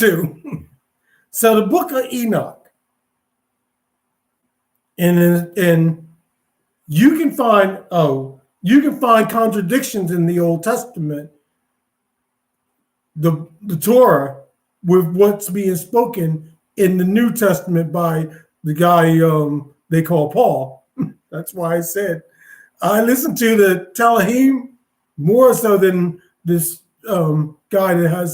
to. So the book of Enoch, and you can find contradictions in the Old Testament, the Torah, with what's being spoken in the New Testament by the guy they call Paul. That's why I said I listen to the Talahim more so than this guy that has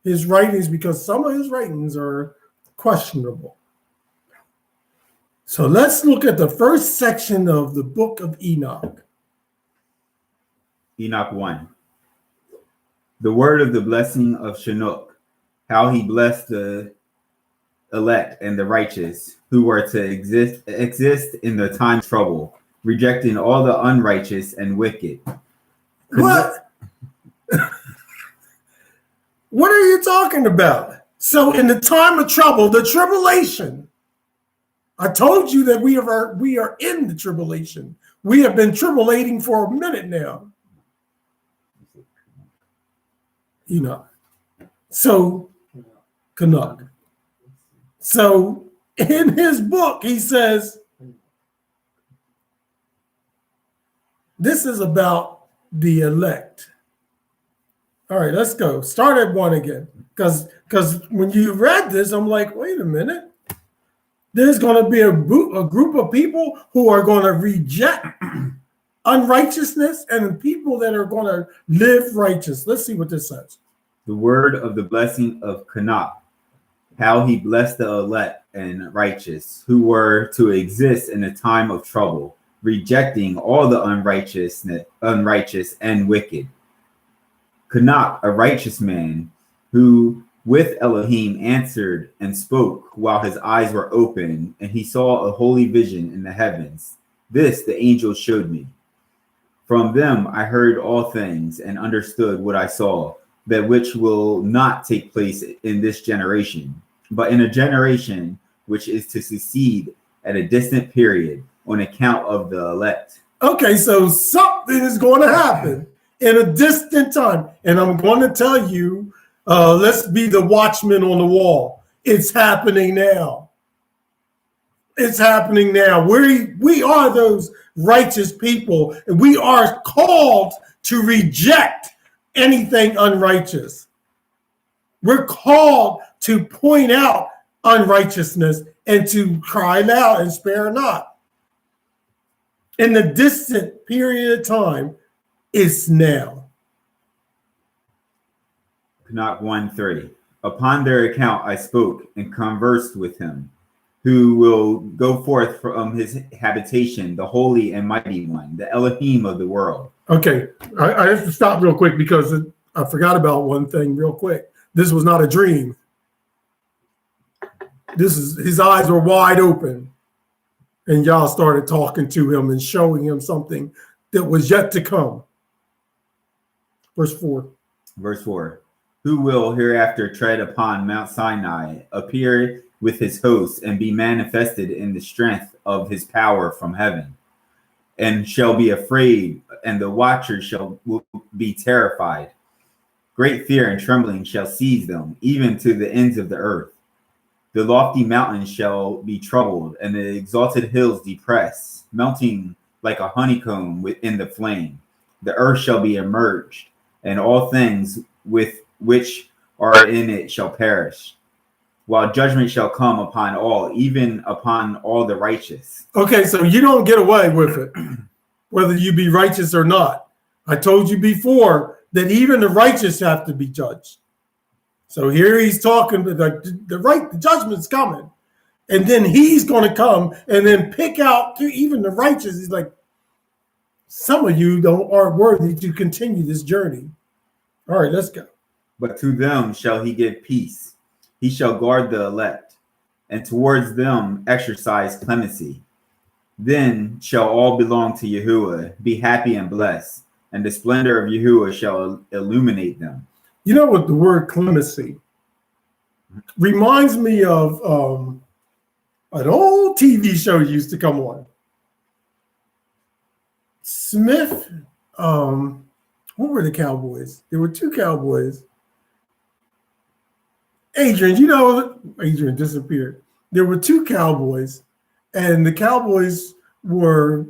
his writings, because some of his writings are questionable. So let's look at the first section of the book of Enoch. Enoch 1. The word of the blessing of Shinnok, how he blessed the elect and the righteous, who were to exist in the time of trouble, rejecting all the unrighteous and wicked. What? What are you talking about? So in the time of trouble, the tribulation, I told you that we are in the tribulation. We have been tribulating for a minute now. So Canuck. So in his book, he says, this is about the elect. All right, let's go. Start at 1 again. Because when you read this, I'm like, wait a minute. There's going to be a group of people who are going to reject unrighteousness and people that are going to live righteous. Let's see what this says. The word of the blessing of Canuck, how he blessed the elect and righteous, who were to exist in a time of trouble, rejecting all the unrighteous and wicked. Canuck, a righteous man, who with Elohim answered and spoke while his eyes were open, and he saw a holy vision in the heavens. This the angel showed me. From them I heard all things and understood what I saw, that which will not take place in this generation, but in a generation which is to succeed at a distant period on account of the elect. Okay, so something is going to happen in a distant time. And I'm going to tell you, let's be the watchman on the wall. It's happening now. It's happening now. We are those righteous people, and we are called to reject anything unrighteous. We're called to point out unrighteousness and to cry loud and spare not. In the distant period of time, it's now. Enoch 1:30. Upon their account I spoke and conversed with him, who will go forth from his habitation, the holy and mighty one, the Elohim of the world. Okay, I have to stop real quick because I forgot about one thing real quick. This was not a dream. His eyes were wide open, and y'all started talking to him and showing him something that was yet to come. Verse 4. Verse 4. Who will hereafter tread upon Mount Sinai, appear with his hosts, and be manifested in the strength of his power from heaven, and shall be afraid, and the watchers will be terrified. Great fear and trembling shall seize them, even to the ends of the earth. The lofty mountains shall be troubled, and the exalted hills depressed, melting like a honeycomb within the flame. The earth shall be immersed, and all things with which are in it shall perish, while judgment shall come upon all, even upon all the righteous. Okay, so you don't get away with it, whether you be righteous or not. I told you before that even the righteous have to be judged. So here he's talking to the judgment's coming, and then he's going to come and then pick out to even the righteous. He's like, some of you aren't worthy to continue this journey. All right, let's go. But to them shall he give peace. He shall guard the elect, and towards them exercise clemency. Then shall all belong to Yahuwah, be happy and blessed, and the splendor of Yahuwah shall illuminate them. You know what the word clemency reminds me of? An old TV show used to come on. Smith, what were the Cowboys? There were two Cowboys. Adrian, you know, Adrian disappeared. There were two cowboys, and the cowboys were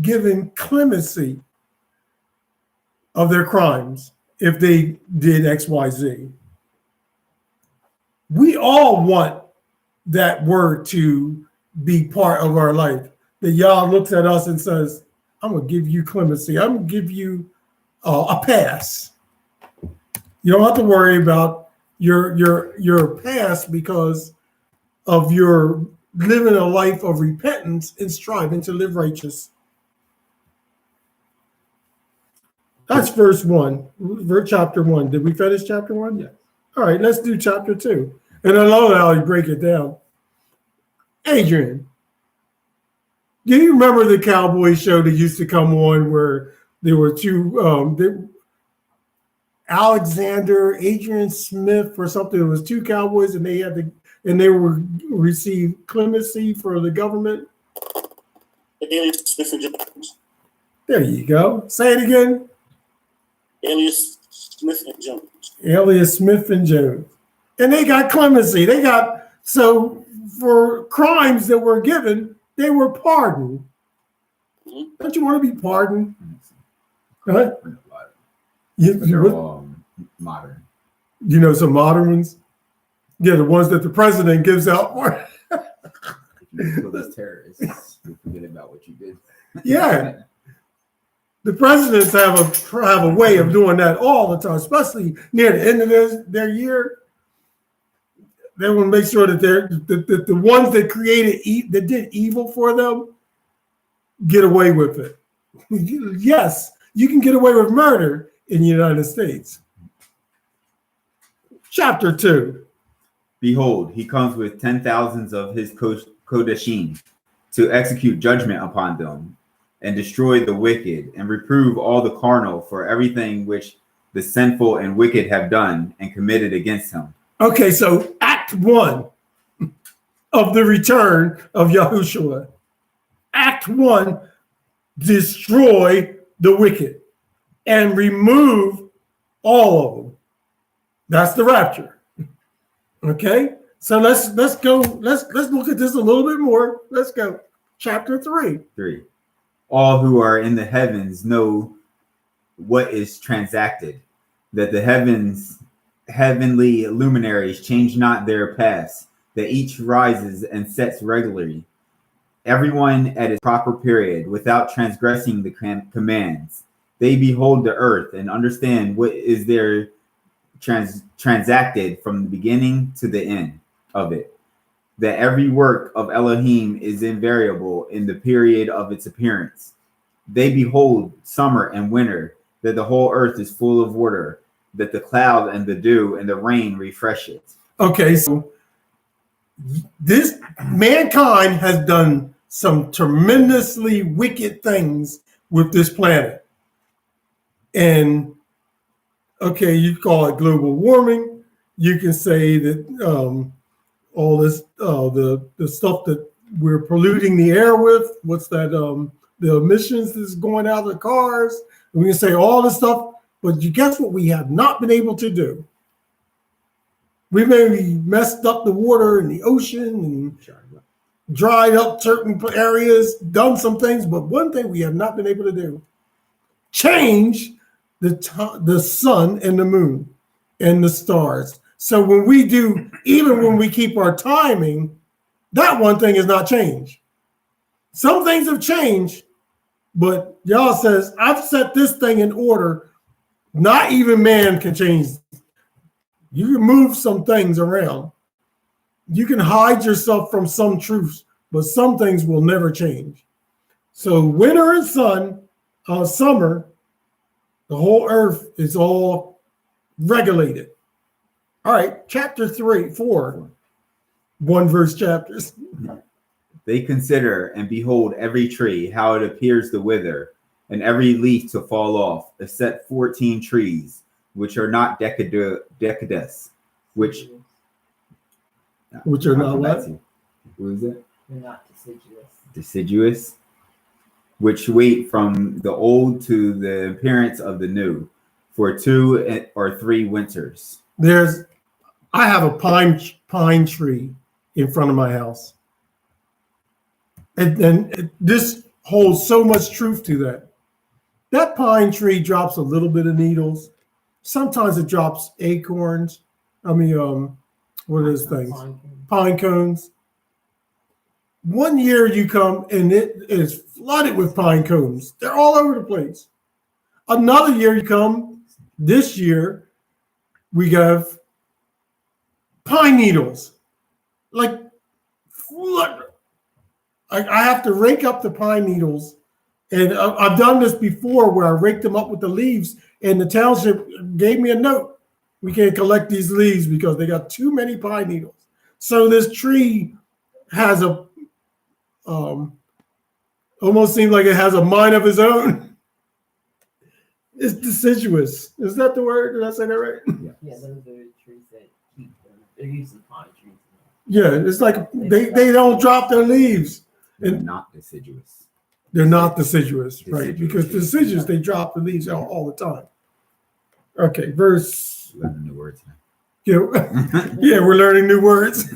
given clemency of their crimes if they did X, Y, Z. We all want that word to be part of our life. That Yah looks at us and says, I'm going to give you clemency. I'm going to give you a pass. You don't have to worry about your past because of your living a life of repentance and striving to live righteous. That's verse 1, chapter 1. Did we finish chapter 1? Yeah. All right, let's do chapter 2. And I love how you break it down. Adrian, do you remember the cowboy show that used to come on where there were two, Adrian Smith or something? It was two cowboys and they were receive clemency for the government. Alias Smith and Jones. There you go. Say it again. Alias Smith and Jones. Alias Smith and Jones. And they got clemency. So for crimes that were given, they were pardoned. Mm-hmm. Don't you want to be pardoned? Huh? They're all modern. You know some modern ones? Yeah, the ones that the president gives out for. So that's terrorists. You forget about what you did. Yeah. The presidents have a way of doing that all the time, especially near the end of their year. They want to make sure that the ones that that did evil for them get away with it. Yes, you can get away with murder in the United States. Chapter 2. Behold, he comes with 10,000s of his Kodashim to execute judgment upon them and destroy the wicked and reprove all the carnal for everything which the sinful and wicked have done and committed against him. Okay, so Act 1 of the return of Yahushua. Act 1, destroy the wicked and remove all of them. That's the rapture. Okay, so let's go. Let's look at this a little bit more. Let's go. Chapter 3. 3. All who are in the heavens know what is transacted, that the heavenly luminaries change not their paths, that each rises and sets regularly, everyone at its proper period, without transgressing the commands. They behold the earth and understand what is there transacted from the beginning to the end of it, that every work of Elohim is invariable in the period of its appearance. They behold summer and winter, that the whole earth is full of water, that the cloud and the dew and the rain refresh it. Okay, so this mankind has done some tremendously wicked things with this planet. And okay, you call it global warming. You can say that all this, the stuff that we're polluting the air with, what's that, the emissions that's going out of the cars. And we can say all this stuff, but you guess what we have not been able to do? We maybe messed up the water in the ocean and dried up certain areas, done some things, but one thing we have not been able to do, change the sun and the moon and the stars. So when we do, even when we keep our timing, that one thing is not changed. Some things have changed, but Yah says, I've set this thing in order. Not even man can change. You can move some things around. You can hide yourself from some truths, but some things will never change. So winter and summer, the whole earth is all regulated. All right, chapter 4, 1 verse chapters. They consider and behold every tree, how it appears to wither, and every leaf to fall off, except 14 trees, which are not decadus, which are not what? What is it? They're not deciduous. Deciduous, which wait from the old to the appearance of the new, for 2 or 3 winters. I have a pine tree in front of my house. And this holds so much truth to that. That pine tree drops a little bit of needles. Sometimes it drops acorns. What are those things? Pine cones. One year you come and it is flooded with pine cones. They're all over the place. Another year you come, this year, we have pine needles. Like, I have to rake up the pine needles. And I've done this before where I raked them up with the leaves, and the township gave me a note. We can't collect these leaves because they got too many pine needles. So this tree has almost seems like it has a mind of its own. It's deciduous. Is that the word? Did I say that right? Yeah, those are the trees that keep them. They're usually pine trees. Yeah, it's like they don't drop their leaves. They're not deciduous. They're not deciduous, right? Deciduous. Because deciduous, they drop the leaves all the time. Okay, verse. Learning new words now. Yeah, we're learning new words.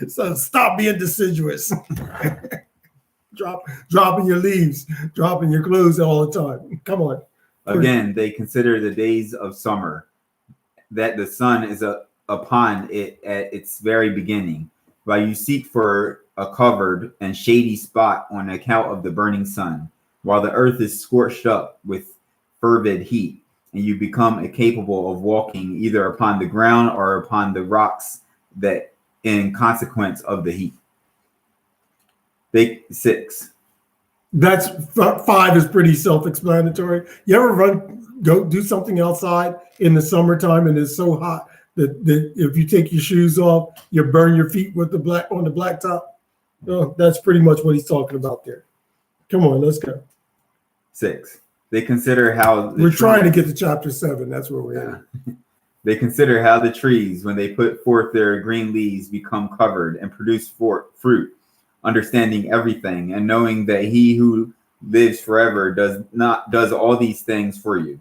So stop being deciduous. Dropping your leaves, dropping your clothes all the time. Come on. Again, they consider the days of summer, that the sun is upon it at its very beginning, while you seek for a covered and shady spot on account of the burning sun, while the earth is scorched up with fervid heat, and you become incapable of walking either upon the ground or upon the rocks, that in consequence of the heat. 6. That's 5 is pretty self-explanatory. You ever go do something outside in the summertime and it's so hot that if you take your shoes off, you burn your feet with on the blacktop? Oh, that's pretty much what he's talking about there. Come on, let's go. 6. They consider how we're trying to get to chapter 7. That's where we're at. They consider how the trees, when they put forth their green leaves, become covered and produce fruit, understanding everything and knowing that he who lives forever does all these things for you.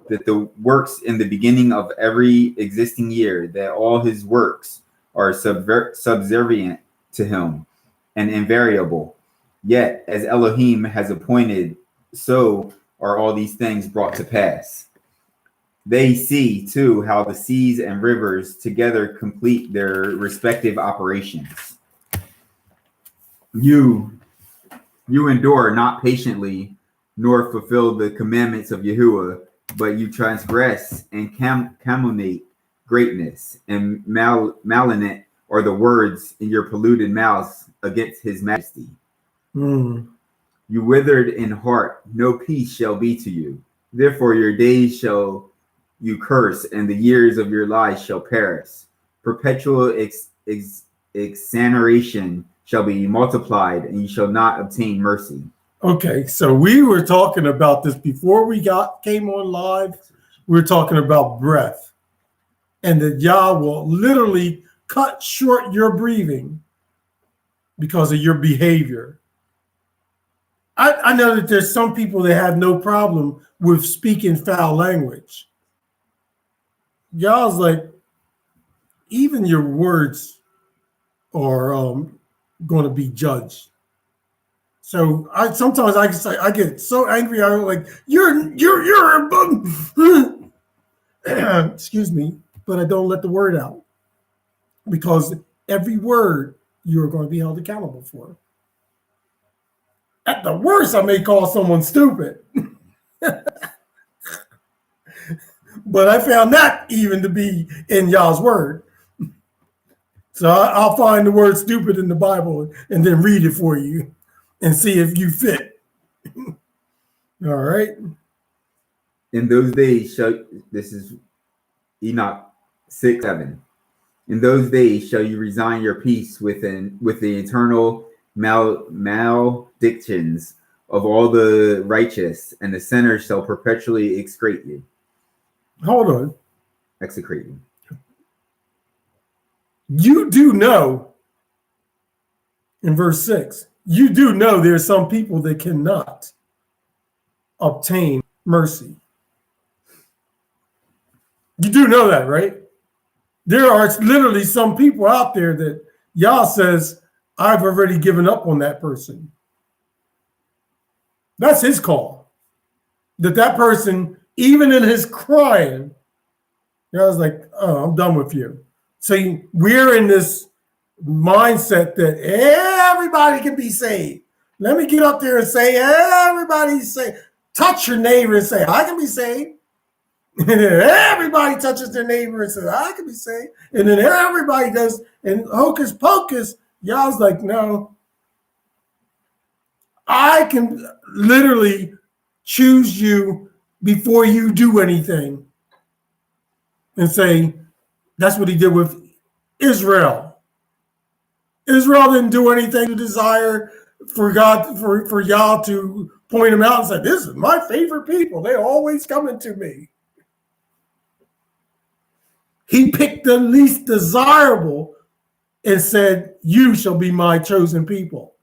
That the works in the beginning of every existing year, that all his works are subservient to him and invariable. Yet, as Elohim has appointed, so are all these things brought to pass. They see, too, how the seas and rivers together complete their respective operations. You endure not patiently, nor fulfill the commandments of Yahuwah, but you transgress and calumniate greatness, and malignant are the words in your polluted mouths against his majesty. You withered in heart, no peace shall be to you. Therefore your days shall you curse, and the years of your lives shall perish. Perpetual exoneration shall be multiplied, and you shall not obtain mercy. Okay, so we were talking about this before we came on live. We were talking about breath, and that Yah will literally cut short your breathing because of your behavior. I know that there's some people that have no problem with speaking foul language. Yah's like, even your words are going to be judged. So sometimes I get so angry. I'm like, you're a bum. Excuse me, but I don't let the word out, because every word you're going to be held accountable for. At the worst, I may call someone stupid. But I found that even to be in Yah's word. So I'll find the word stupid in the Bible and then read it for you and see if you fit. All right. In those days, this is Enoch 6:7. In those days shall you resign your peace with the eternal maledictions of all the righteous, and the sinners shall perpetually execrate you. Hold on. Execrate you. You do know, in verse 6, you do know there's some people that cannot obtain mercy. You do know that, right? There are literally some people out there that Yah says, I've already given up on that person. That's his call. That person, even in his crying, Yah's like, oh, I'm done with you. So we're in this mindset that everybody can be saved. Let me get up there and say, everybody's saved. Touch your neighbor and say, I can be saved. And then everybody touches their neighbor and says, I can be saved. And then everybody does, and hocus pocus, Yah's like, no. I can literally choose you before you do anything. And say, that's what he did with Israel. Israel didn't do anything to desire for God, for Yah to point him out and say, this is my favorite people. They're always coming to me. He picked the least desirable and said, you shall be my chosen people.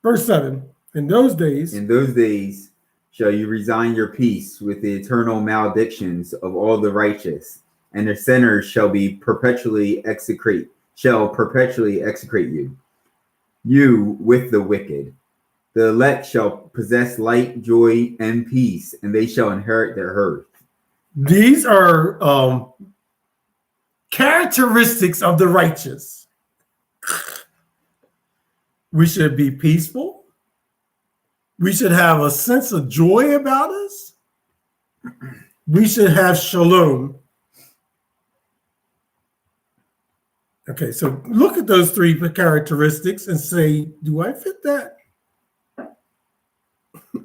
Verse 7, in those days shall you resign your peace with the eternal maledictions of all the righteous, and the sinners shall perpetually execrate you. You with the wicked. The elect shall possess light, joy, and peace, and they shall inherit their earth. These are characteristics of the righteous. We should be peaceful. We should have a sense of joy about us. We should have shalom. Okay, so look at those three characteristics and say, do I fit that?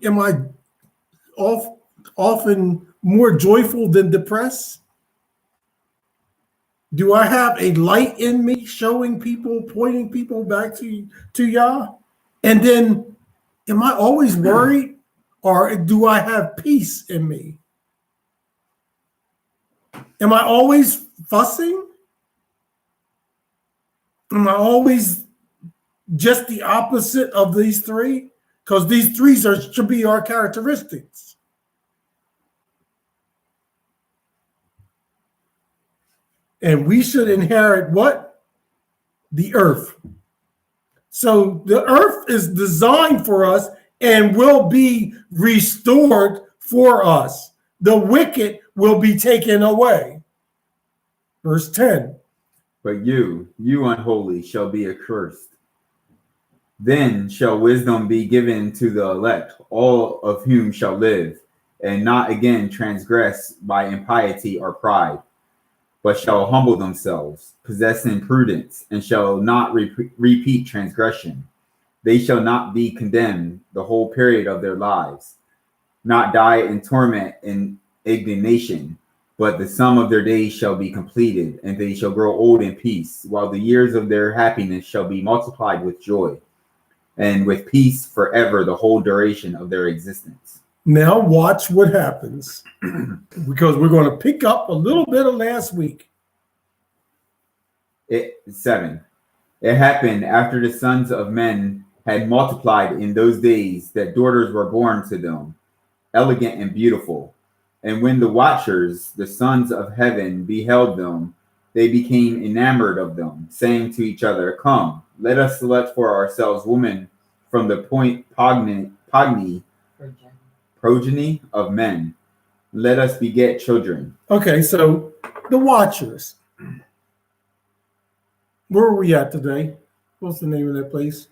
Am I often more joyful than depressed? Do I have a light in me showing people, pointing people back to Yah? And then, am I always worried, or do I have peace in me? Am I always fussing? Am I always just the opposite of these three? Because these three should be our characteristics. And we should inherit what? The earth. So the earth is designed for us and will be restored for us. The wicked will be taken away. Verse 10. But you unholy, shall be accursed. Then shall wisdom be given to the elect, all of whom shall live, and not again transgress by impiety or pride, but shall humble themselves, possessing prudence, and shall not repeat transgression. They shall not be condemned the whole period of their lives, not die in torment and indignation, but the sum of their days shall be completed, and they shall grow old in peace, while the years of their happiness shall be multiplied with joy, and with peace forever the whole duration of their existence. Now watch what happens, because we're going to pick up a little bit of last week. 7. It happened after the sons of men had multiplied in those days that daughters were born to them, elegant and beautiful. And when the watchers, the sons of heaven, beheld them, they became enamored of them, saying to each other, come, let us select for ourselves women from the progeny of men. Let us beget children. Okay, so the watchers. Where are we at today? What's the name of that place?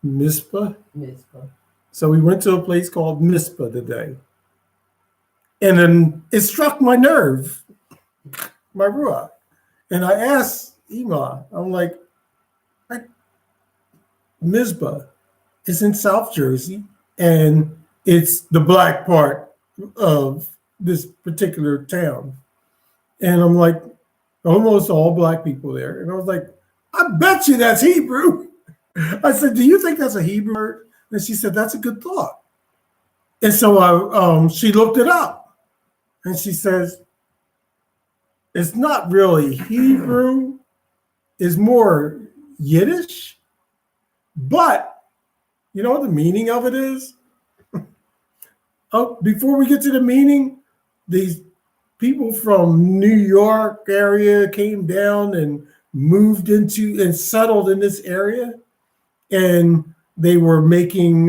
Mizpah? Mizpah. So we went to a place called Mizpah today. And then it struck my nerve, my ruach. And I asked Ema, I'm like, Mizpah is in South Jersey, and it's the black part of this particular town. And I'm like, almost all black people there. And I was like, I bet you that's Hebrew. I said, do you think that's a Hebrew word? And she said, that's a good thought. And so she looked it up. And she says, it's not really Hebrew. It's more Yiddish. But you know what the meaning of it is? Oh, before we get to the meaning, these people from New York area came down and moved into and settled in this area, and they were making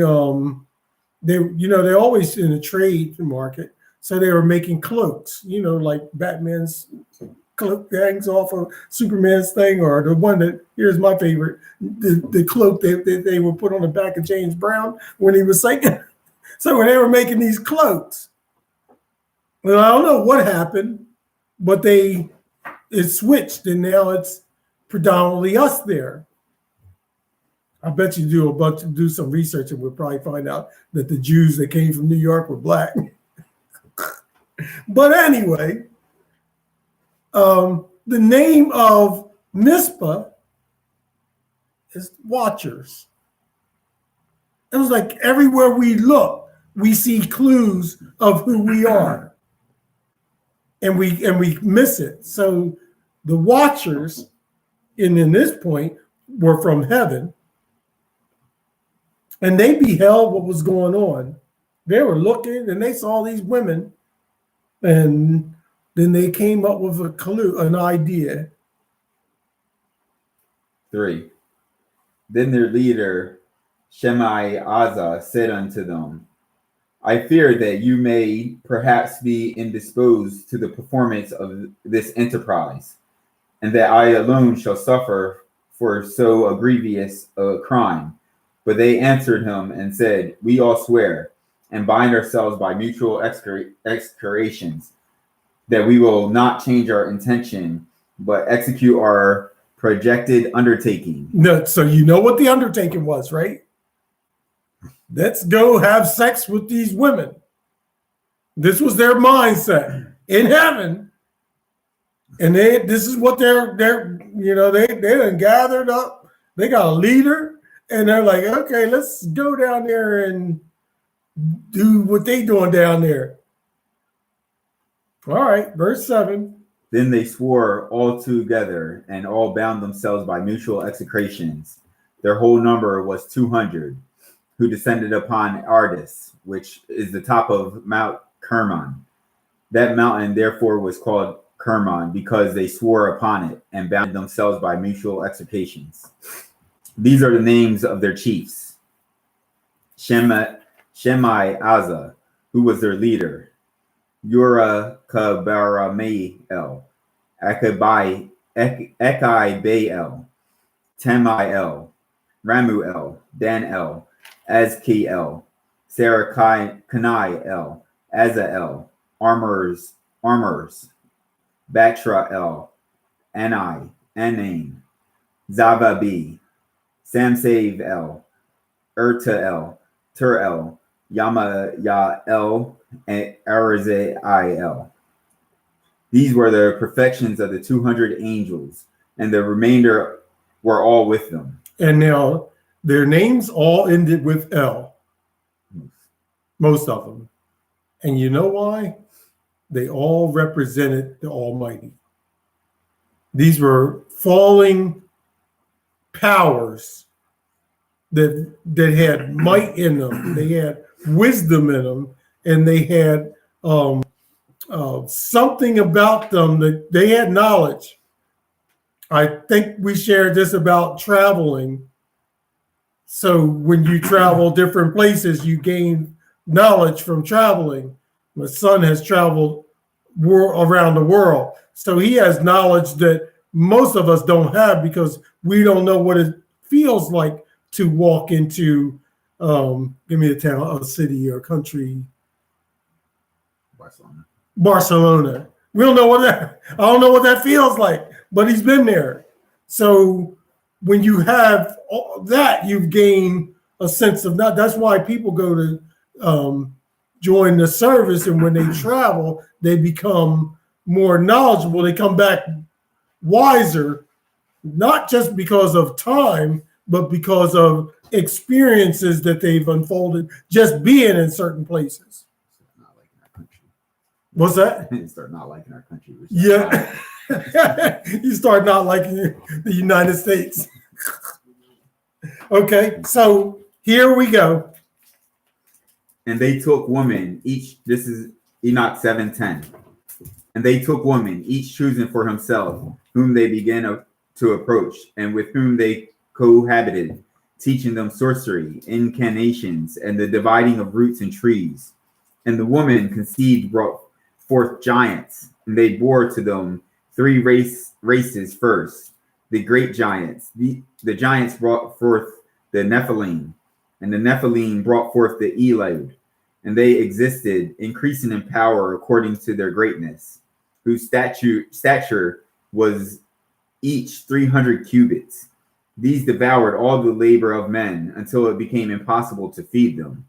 they're always in the trade market, so they were making cloaks, like Batman's cloak that hangs off of Superman's thing, or the one that, here's my favorite, the cloak that they would put on the back of James Brown when he was singing. So when they were making these cloaks, well, I don't know what happened, but it switched, and now it's predominantly us there. I bet you do some research, and we'll probably find out that the Jews that came from New York were black. But anyway, the name of Mizpah is watchers. It was like everywhere we look, we see clues of who we are, and we miss it. So the watchers, in this point, were from heaven, and they beheld what was going on. They were looking, and they saw these women, and then they came up with a clue, an idea. 3. Then their leader, Shemai said unto them, I fear that you may perhaps be indisposed to the performance of this enterprise, and that I alone shall suffer for so grievous a crime. But they answered him and said, we all swear and bind ourselves by mutual execrations that we will not change our intention, but execute our projected undertaking. No, so you know what the undertaking was, right? Let's go have sex with these women. This was their mindset in heaven, and this is what they done gathered up. They got a leader, and they're like, okay, let's go down there and do what they doing down there. All right, verse 7. Then they swore all together, and all bound themselves by mutual execrations. Their whole number was 200, who descended upon Ardis, which is the top of Mount Kermon. That mountain therefore was called Kermon, because they swore upon it and bound themselves by mutual execrations. These are the names of their chiefs: Shemai who was their leader; Yechezk'el, Ekabael, Tamiel, Ramuel, Danel, Yechezk'el, Sarakanai, Azael, Armors, Batrael, Anaim, Zavabi, Samsavel, Ertael, Turel, Yamayael, and Arazael. These were the perfections of the 200 angels, and the remainder were all with them. And now their names all ended with L. Most of them. And you know why? They all represented the Almighty. These were falling powers that had might in them. They had wisdom in them, and they had something about them that they had knowledge. I think we shared this about traveling. So when you travel different places, you gain knowledge from traveling. My son has traveled around the world, so he has knowledge that most of us don't have, because we don't know what it feels like to walk into, give me a town, a city, or country. Barcelona. We don't know what that. I don't know what that feels like, but he's been there. So when you have all that, you've gained a sense of not. That's why people go to join the service, and when they travel, they become more knowledgeable. They come back wiser, not just because of time, but because of experiences that they've unfolded just being in certain places. Not like in our country. What's that? Start not liking our country. Yeah. You start not liking the United States. Okay, so here we go. And they took women each. This is Enoch 7:10. And they took women, each choosing for himself, whom they began to approach, and with whom they cohabited, teaching them sorcery, incantations, and the dividing of roots and trees. And the woman conceived brought forth giants, and they bore to them three races first. The great giants. The giants brought forth the Nephilim, and the Nephilim brought forth the Elad. And they existed, increasing in power according to their greatness, whose stature was each 300 cubits. These devoured all the labor of men until it became impossible to feed them.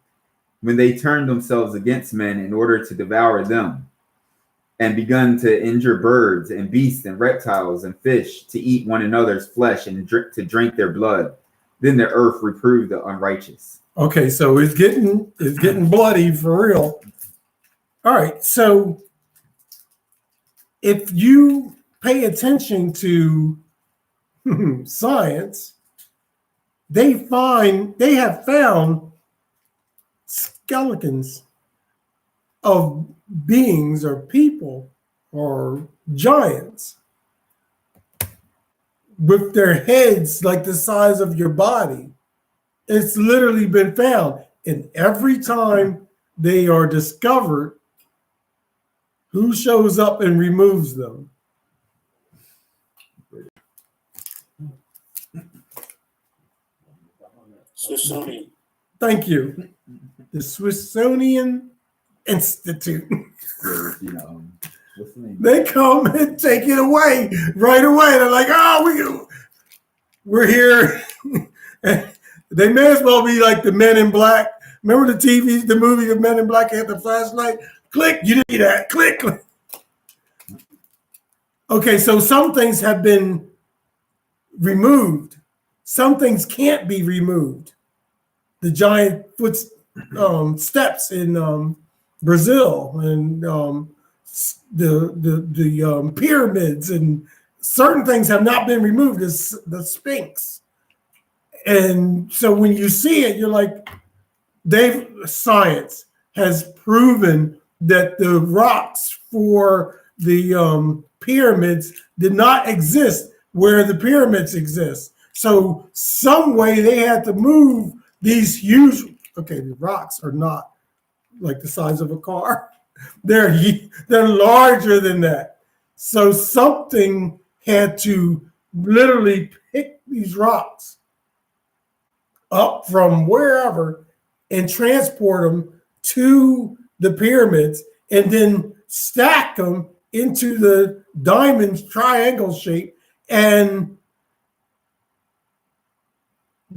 When they turned themselves against men in order to devour them, and begun to injure birds and beasts and reptiles and fish, to eat one another's flesh and to drink their blood, then the earth reproved the unrighteous. Okay, so it's getting bloody for real. All right, so if you pay attention to science, they have found skeletons of beings or people or giants with their heads like the size of your body. It's literally been found. And every time they are discovered, who shows up and removes them? Smithsonian. Thank you. The Smithsonian Institute. What's the name? They come and take it away right away. They're like, oh, we're here. They may as well be like the Men in Black. Remember the movie of Men in Black had the flashlight? Click, you didn't see that. Click, click. Okay, so some things have been removed. Some things can't be removed. The giant steps in Brazil and the pyramids, and certain things have not been removed. The Sphinx. And so when you see it, you're like, science has proven that the rocks for the pyramids did not exist where the pyramids exist. So some way they had to move these huge, the rocks are not like the size of a car. They're larger than that. So something had to literally pick these rocks up from wherever and transport them to the pyramids and then stack them into the diamond triangle shape and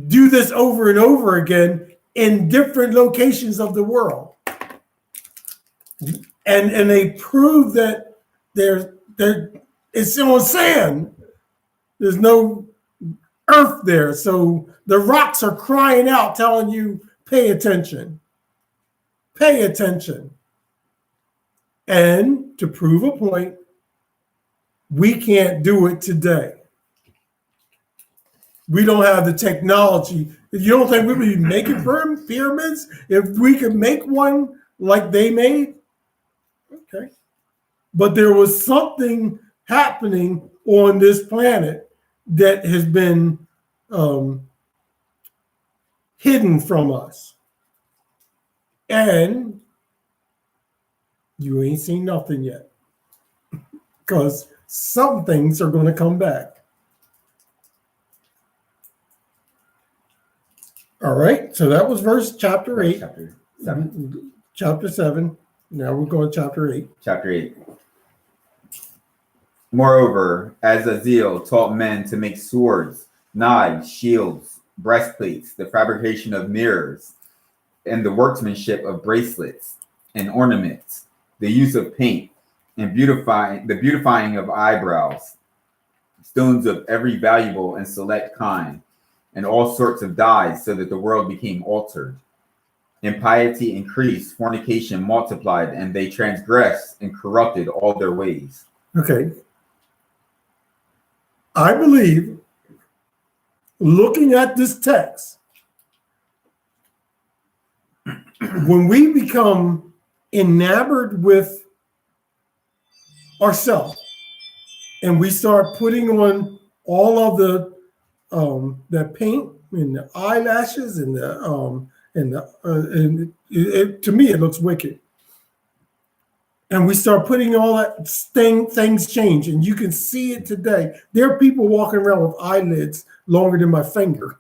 do this over and over again in different locations of the world. And they prove that it's on sand. There's no earth there. So the rocks are crying out, telling you, pay attention. Pay attention. And to prove a point, we can't do it today. We don't have the technology. You don't think we would be making pyramids if we could make one like they made? Okay. But there was something happening on this planet that has been hidden from us. And you ain't seen nothing yet. Because some things are going to come back. All right, so that was chapter 8. Chapter 7. Chapter 7. Now we're going to chapter 8. Chapter 8. Moreover, as Azazel taught men to make swords, knives, shields, breastplates, the fabrication of mirrors, and the workmanship of bracelets and ornaments, the use of paint, and the beautifying of eyebrows, stones of every valuable and select kind, and all sorts of dyes, so that the world became altered. Impiety increased, fornication multiplied, and they transgressed and corrupted all their ways. Okay. I believe, looking at this text, when we become enamored with ourselves, and we start putting on all of the paint and the eyelashes and to me it looks wicked. And we start putting all that things change, and you can see it today. There are people walking around with eyelids longer than my finger,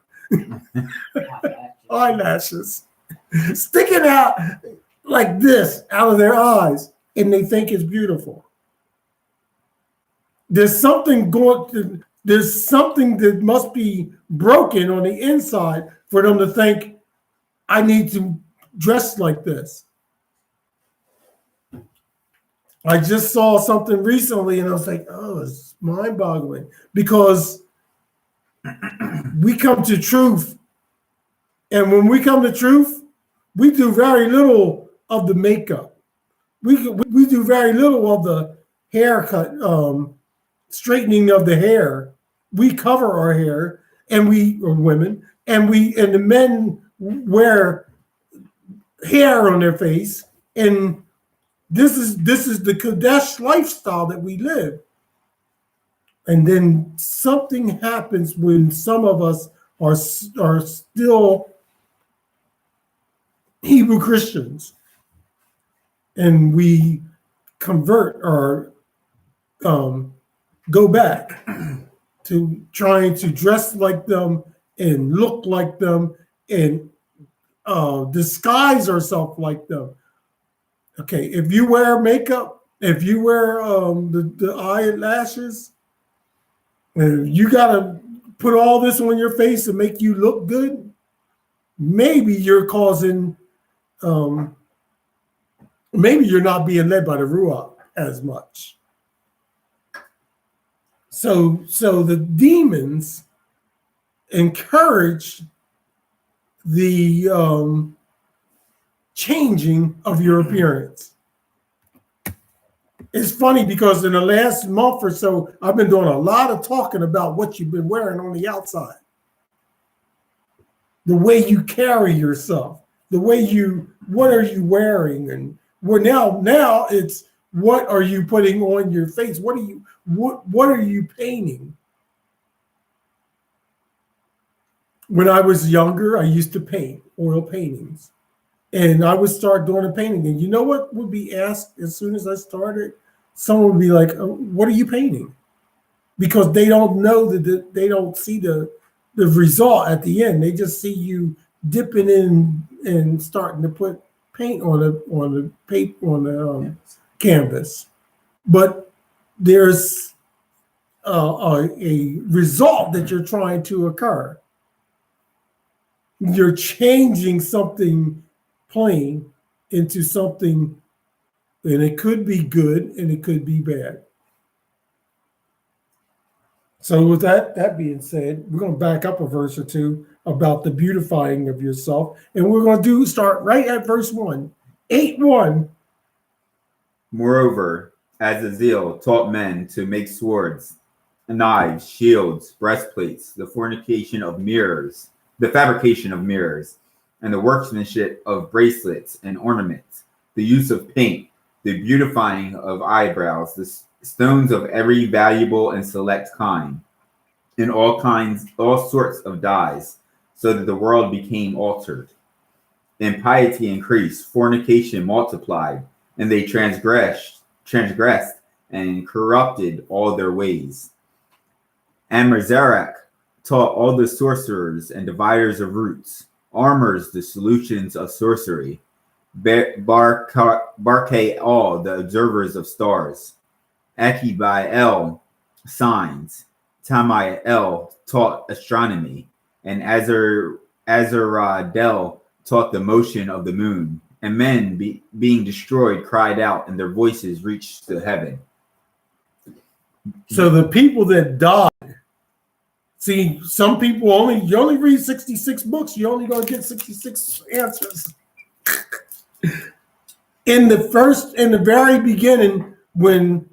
eyelashes sticking out like this out of their eyes, and they think it's beautiful. There's something that must be broken on the inside for them to think, I need to dress like this. I just saw something recently and I was like, oh, it's mind-boggling, because we come to truth. And when we come to truth, we do very little of the makeup. We do very little of the haircut, straightening of the hair. We cover our hair, and women, and the men wear hair on their face, and this is the Kadesh lifestyle that we live. And then something happens when some of us are still Hebrew Christians, and we convert or go back to trying to dress like them and look like them and disguise ourselves like them. Okay, if you wear makeup, if you wear the eyelashes, and you gotta put all this on your face to make you look good, maybe you're causing, maybe you're not being led by the Ruach as much. So the demons encourage the changing of your appearance. It's funny because in the last month or so, I've been doing a lot of talking about what you've been wearing on the outside. The way you carry yourself, the way what are you wearing? And now it's, what are you putting on your face? What are you painting? When I was younger, I used to paint oil paintings. And I would start doing a painting. And you know what would be asked as soon as I started? Someone would be like, oh, what are you painting? Because they don't know that they don't see the result at the end. They just see you dipping in and starting to put paint on the paper, on the canvas. But there's a result that you're trying to occur. You're changing something plain into something, and it could be good and it could be bad. So with that being said, we're going to back up a verse or two about the beautifying of yourself, and we're going to start right at verse 1, 8:1. Moreover, as Azazel taught men to make swords, knives, shields, breastplates, the fabrication of mirrors, and the workmanship of bracelets and ornaments, the use of paint, the beautifying of eyebrows, the stones of every valuable and select kind, and all sorts of dyes, so that the world became altered. Impiety increased, fornication multiplied, and they transgressed and corrupted all their ways. Amazarach taught all the sorcerers and dividers of roots, armors the solutions of sorcery, Barkei all the observers of stars, Akibael signs, Tamael taught astronomy, and Azaradel taught the motion of the moon. And men being destroyed cried out, and their voices reached to heaven. So the people that died, see, some people you only read 66 books, you're only going to get 66 answers. In the very beginning, when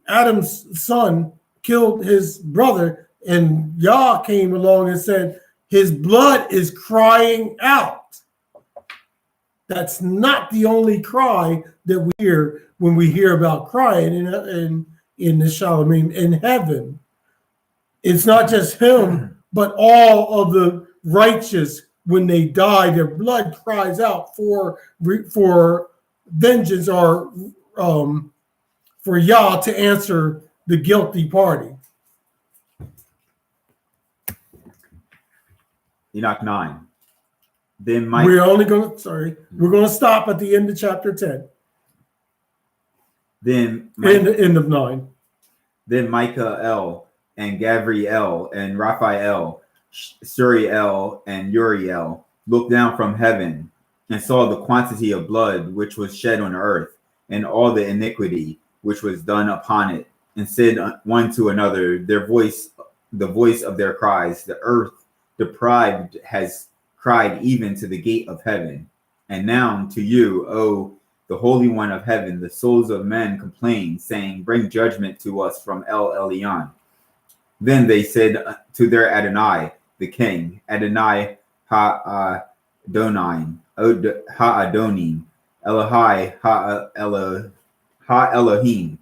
Adam's son killed his brother, and Yah came along and said, his blood is crying out. That's not the only cry that we hear when we hear about crying in the Shalom in heaven. It's not just him, but all of the righteous, when they die, their blood cries out for vengeance or for Yah to answer the guilty party. Enoch 9. Then We're going to stop at the end of chapter 10. Then End of 9. Then Michael and Gabriel and Raphael, Suriel and Uriel looked down from heaven and saw the quantity of blood which was shed on earth, and all the iniquity which was done upon it, and said one to another, the voice of their cries, the earth deprived has cried even to the gate of heaven. And now to you, O the Holy One of heaven, the souls of men complain, saying, bring judgment to us from El Elyon. Then they said to their Adonai, the king, Adonai Ha-Adonim, Elohai Ha-Elohim,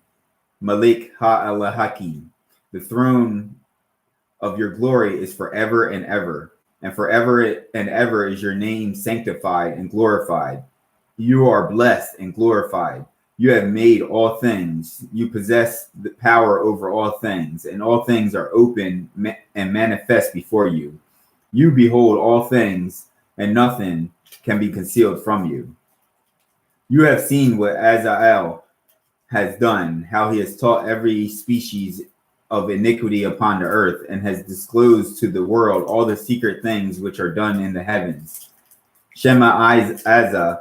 Malik Ha-Elohakim. The throne of your glory is forever and forever and ever is your name sanctified and glorified. You are blessed and glorified. You have made all things. You possess the power over all things, and all things are open and manifest before you. You behold all things, and nothing can be concealed from you. You have seen what Yisra'el has done, how he has taught every species of iniquity upon the earth, and has disclosed to the world all the secret things which are done in the heavens. Shema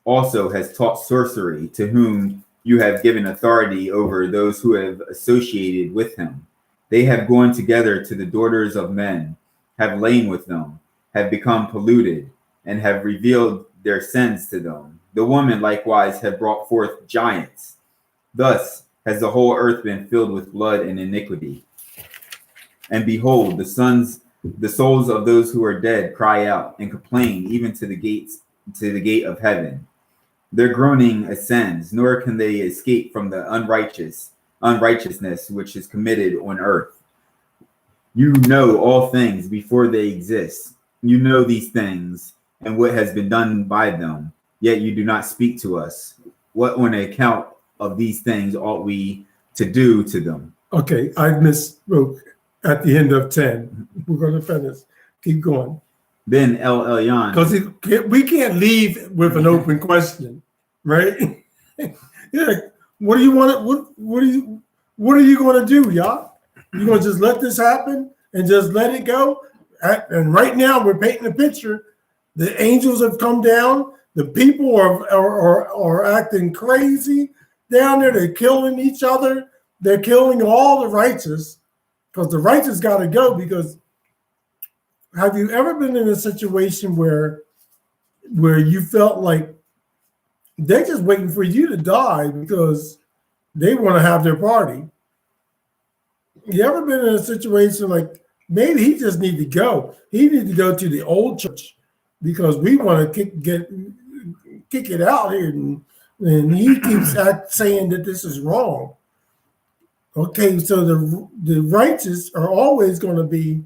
also has taught sorcery, to whom you have given authority over those who have associated with him. They have gone together to the daughters of men, have lain with them, have become polluted, and have revealed their sins to them. The woman likewise have brought forth giants. Thus has the whole earth been filled with blood and iniquity. And behold, the souls of those who are dead cry out and complain, even to the gate of heaven. Their groaning ascends, nor can they escape from the unrighteousness which is committed on earth. You know all things before they exist. You know these things and what has been done by them, yet you do not speak to us. What on account of these things ought we to do to them? Okay, I misspoke at the end of 10. We're going to finish. Keep going. Then El Elyon, because we can't leave with an open question, right? Yeah. What do you want? What are you going to do, y'all? You going to just let this happen and just let it go? And right now we're painting a picture. The angels have come down. The people are acting crazy down there. They're killing each other. They're killing all the righteous, because the righteous got to go. Because have you ever been in a situation where you felt like they're just waiting for you to die because they want to have their party? You ever been in a situation like maybe he just need to go? He need to go to the old church because we want to kick it out here, and he keeps saying that this is wrong. Okay, so the righteous are always going to be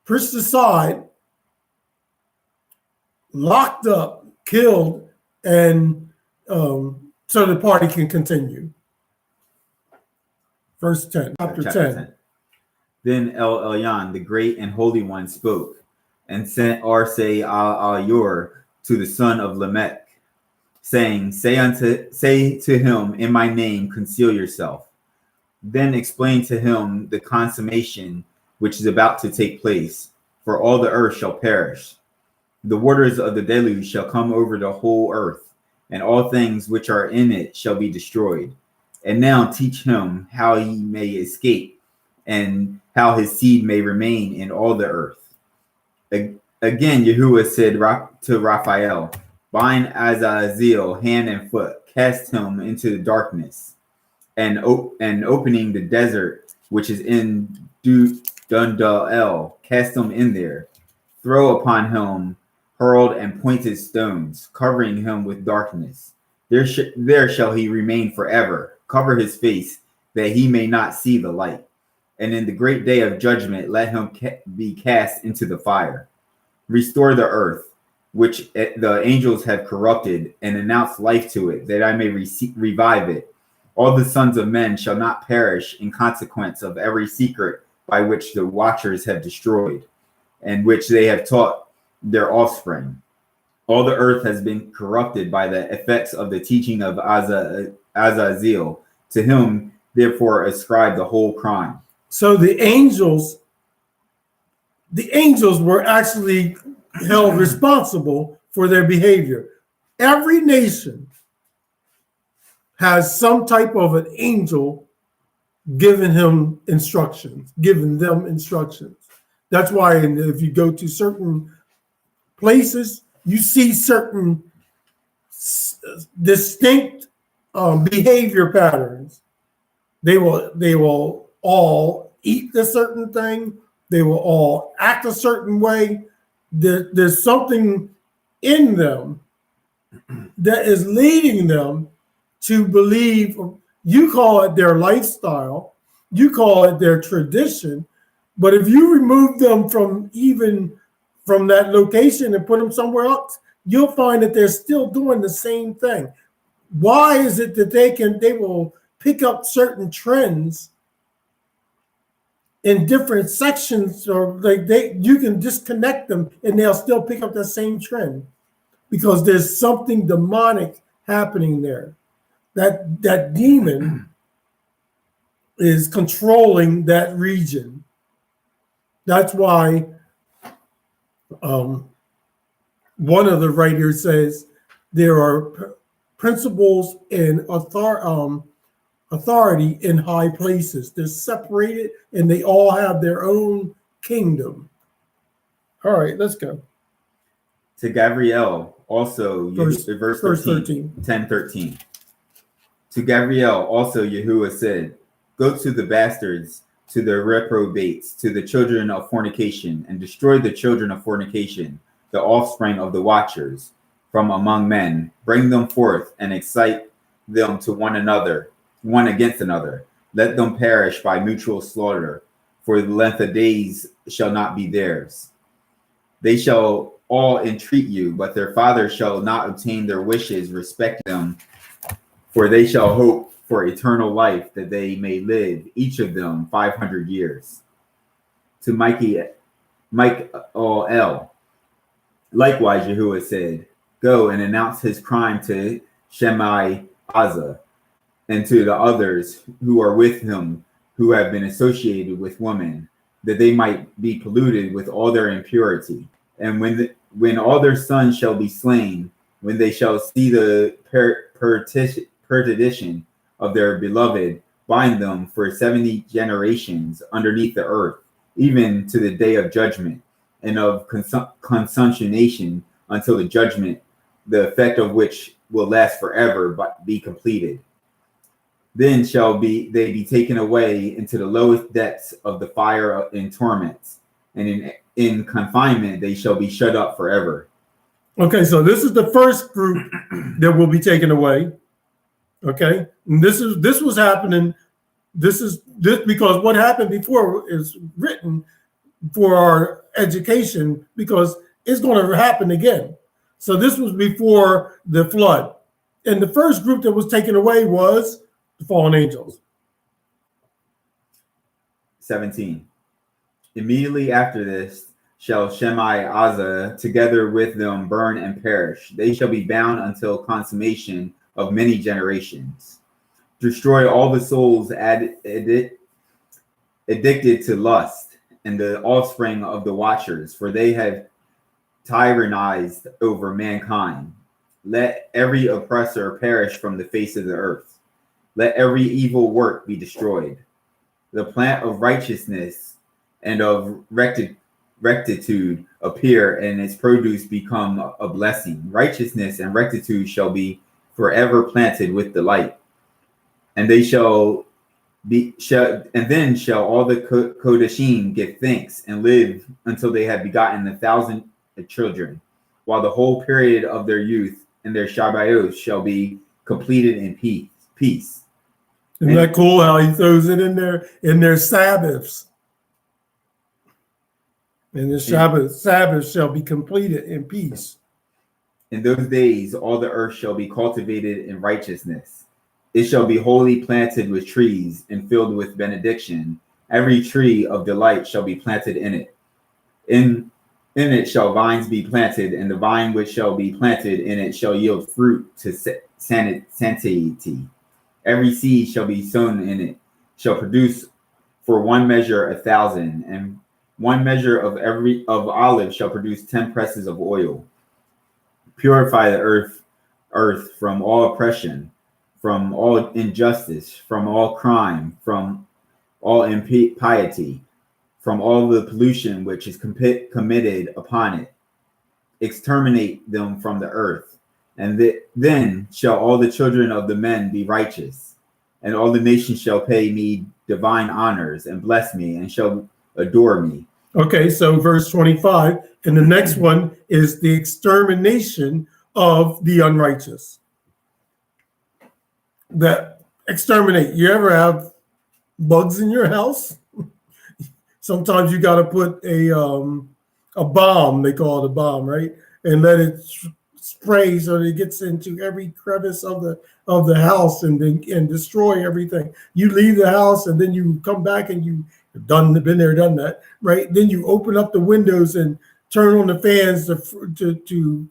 pushed aside, locked up, killed, and so the party can continue. Verse 10, chapter 10. Then El Elyon, the great and holy one, spoke and sent Arsay al-Yor to the son of Lamech, saying, Say to him, in my name, conceal yourself. Then explain to him the consummation which is about to take place, for all the earth shall perish. The waters of the deluge shall come over the whole earth, and all things which are in it shall be destroyed. And now teach him how he may escape, and how his seed may remain in all the earth. Again, Yahuwah said to Raphael, Bind Azazel hand and foot, cast him into the darkness, and opening the desert which is in Dundael, cast him in there. Throw upon him hurled and pointed stones, covering him with darkness. There shall he remain forever. Cover his face, that he may not see the light. And in the great day of judgment, let him be cast into the fire. Restore the earth, which the angels have corrupted, and announce life to it, that I may revive it. All the sons of men shall not perish in consequence of every secret by which the watchers have destroyed, and which they have taught their offspring. All the earth has been corrupted by the effects of the teaching of Azazel. To him, therefore, ascribe the whole crime. So the angels were actually held responsible for their behavior. Every nation has some type of an angel giving them instructions. That's why if you go to certain places, you see certain distinct behavior patterns. They will all eat a certain thing. They will all act a certain way. There's something in them that is leading them to believe. You call it their lifestyle, you call it their tradition, but if you remove them from that location and put them somewhere else, you'll find that they're still doing the same thing. Why is it that they will pick up certain trends in different sections, or you can disconnect them and they'll still pick up that same trend? Because there's something demonic happening there. That demon is controlling that region. That's why one of the writers says there are principles and authority in high places. They're separated and they all have their own kingdom. All right, let's go. To Gabriel also, verse 13. 10:13. To Gabriel also Yahuwah said, go to the bastards, to the reprobates, to the children of fornication, and destroy the children of fornication, the offspring of the watchers, from among men. Bring them forth and excite them to one against another. Let them perish by mutual slaughter, for the length of days shall not be theirs. They shall all entreat you, but their father shall not obtain their wishes. Respect them, for they shall hope for eternal life, that they may live, each of them 500 years. To Michael, likewise Yahuwah said, go and announce his crime to Shemai Azza, and to the others who are with him, who have been associated with women, that they might be polluted with all their impurity. And when all their sons shall be slain, when they shall see the perdition of their beloved, bind them for 70 generations underneath the earth, even to the day of judgment and of consummation, until the judgment, the effect of which will last forever, but be completed. Then shall they be taken away into the lowest depths of the fire in torments, and in confinement they shall be shut up forever. Okay, so this is the first group that will be taken away. Okay, and this was happening. This because what happened before is written for our education, because it's going to happen again. So this was before the flood, and the first group that was taken away was the fallen angels. 17. Immediately after this shall Shemai Azza together with them burn and perish. They shall be bound until consummation of many generations. Destroy all the souls addicted to lust, and the offspring of the watchers, for they have tyrannized over mankind. Let every oppressor perish from the face of the earth. Let every evil work be destroyed. The plant of righteousness and of rectitude appear, and its produce become a blessing. Righteousness and rectitude shall be forever planted with delight. And they and then shall all the Kodashim give thanks and live until they have begotten 1,000 children, while the whole period of their youth and their Shabbayos shall be completed in peace. Isn't that cool how he throws it in their Sabbaths? And the Sabbath shall be completed in peace. In those days, all the earth shall be cultivated in righteousness. It shall be wholly planted with trees and filled with benediction. Every tree of delight shall be planted in it. In it shall vines be planted, and the vine which shall be planted in it shall yield fruit to satiety. Every seed shall be sown in it, shall produce for 1 measure 1,000, and 1 measure of olive shall produce 10 presses of oil. Purify the earth from all oppression, from all injustice, from all crime, from all impiety, from all the pollution which is committed upon it. Exterminate them from the earth, and then shall all the children of the men be righteous, and all the nations shall pay me divine honors and bless me and shall adore me. Okay, so verse 25, and the next one is the extermination of the unrighteous. That exterminate. You ever have bugs in your house? Sometimes you got to put a bomb, they call it a bomb, right? And let it spray so that it gets into every crevice of the house and destroy everything. You leave the house and then you come back and you been there, done that, right? Then you open up the windows and turn on the fans to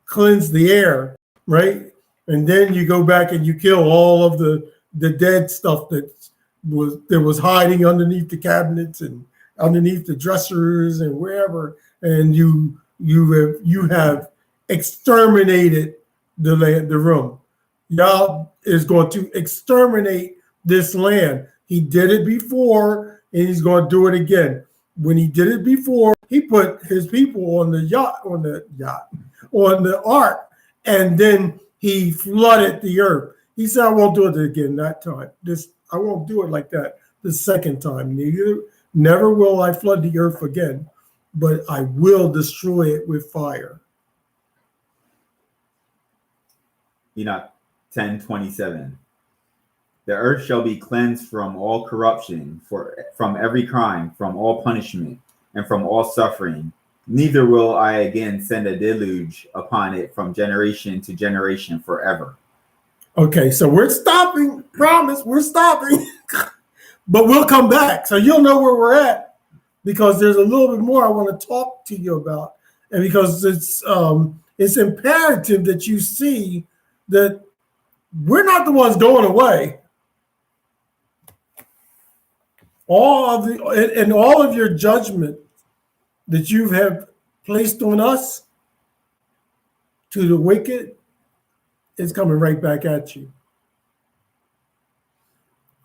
cleanse the air, right? And then you go back and you kill all of the dead stuff that was hiding underneath the cabinets and underneath the dressers and wherever, and you have exterminated the room. Yah is going to exterminate this land. He did it before, and he's going to do it again. When he did it before, he put his people on the ark, and then he flooded the earth. He said, "I won't do it again that time. I won't do it like that the second time. Never will I flood the earth again, but I will destroy it with fire." Enoch 10:27. The earth shall be cleansed from all corruption, from every crime, from all punishment, and from all suffering. Neither will I again send a deluge upon it from generation to generation forever. Okay, so we're stopping. Promise, we're stopping. But we'll come back. So you'll know where we're at, because there's a little bit more I want to talk to you about. And because it's imperative that you see that we're not the ones going away. All of your judgment that you have placed on us to the wicked is coming right back at you.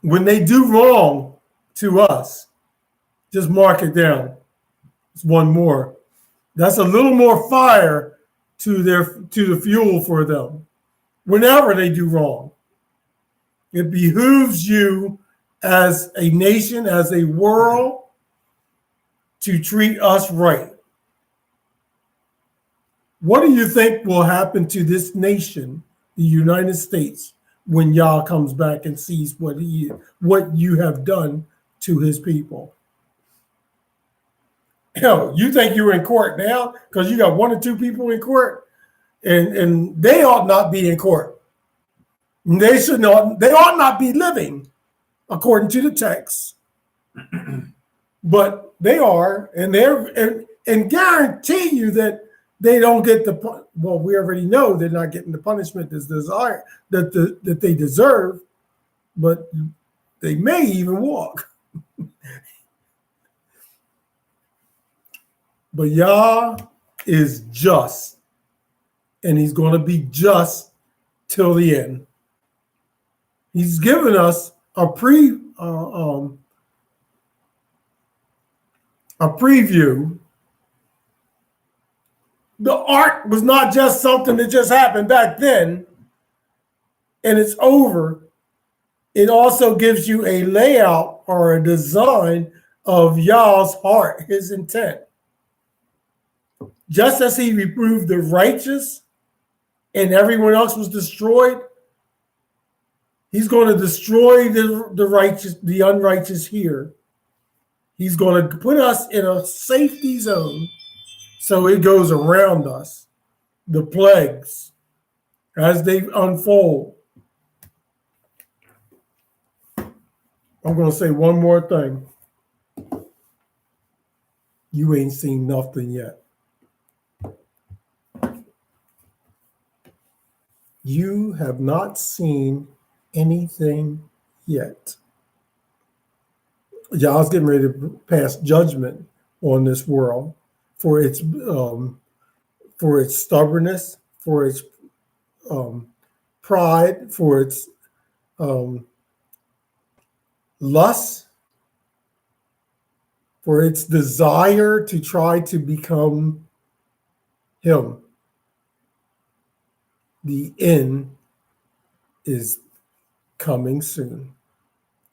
When they do wrong to us, just mark it down. It's one more. That's a little more fire to the fuel for them. Whenever they do wrong, it behooves you as a nation, as a world, to treat us right. What do you think will happen to this nation, the United States, when Yah comes back and sees what you have done to his people? Hell, you think you're in court now because you got 1 or 2 people in court, and they ought not be in court. They ought not be living according to the text. But they are, and guarantee you that they don't get we already know they're not getting the punishment that they deserve, but they may even walk. But Yah is just, and he's going to be just till the end. He's given us a preview. The ark was not just something that just happened back then and it's over. It also gives you a layout or a design of Yah's heart, his intent. Just as he reproved the righteous and everyone else was destroyed, he's going to destroy the righteous, the unrighteous here. He's going to put us in a safety zone so it goes around us. The plagues, as they unfold. I'm going to say one more thing. You ain't seen nothing yet. You have not seen anything yet. Yah's getting ready to pass judgment on this world for its stubbornness, for its pride, for its lust, for its desire to try to become him. The end is coming soon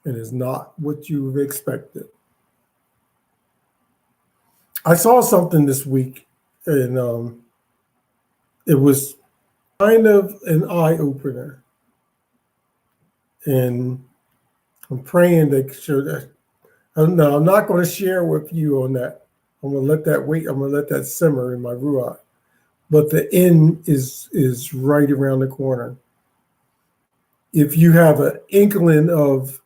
and is not what you've expected. I saw something this week, and it was kind of an eye-opener. And I'm praying that I'm not going to share with you on that. I'm going to let that wait. I'm going to let that simmer in my ruach. But the end is right around the corner. If you have an inkling of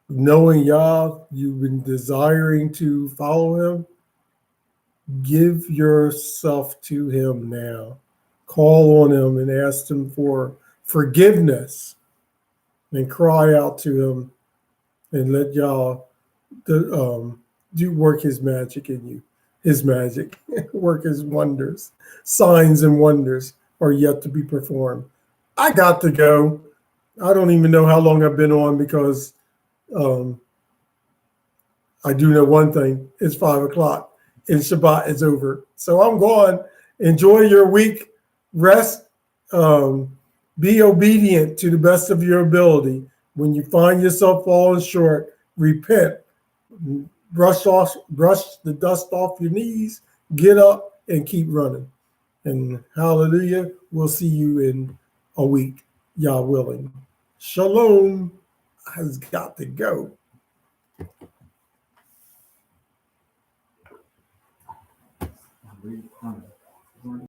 knowing Yah, you've been desiring to follow him, give yourself to him now. Call on him and ask him for forgiveness and cry out to him and let Yah do work his magic in you. His magic, work his wonders. Signs and wonders are yet to be performed. I got to go. I don't even know how long I've been on because I do know one thing. It's 5 o'clock and Shabbat is over. So I'm gone. Enjoy your week. Rest. Be obedient to the best of your ability. When you find yourself falling short, repent. Brush the dust off your knees, get up and keep running. And hallelujah, we'll see you in a week, Yah willing. Shalom has got to go.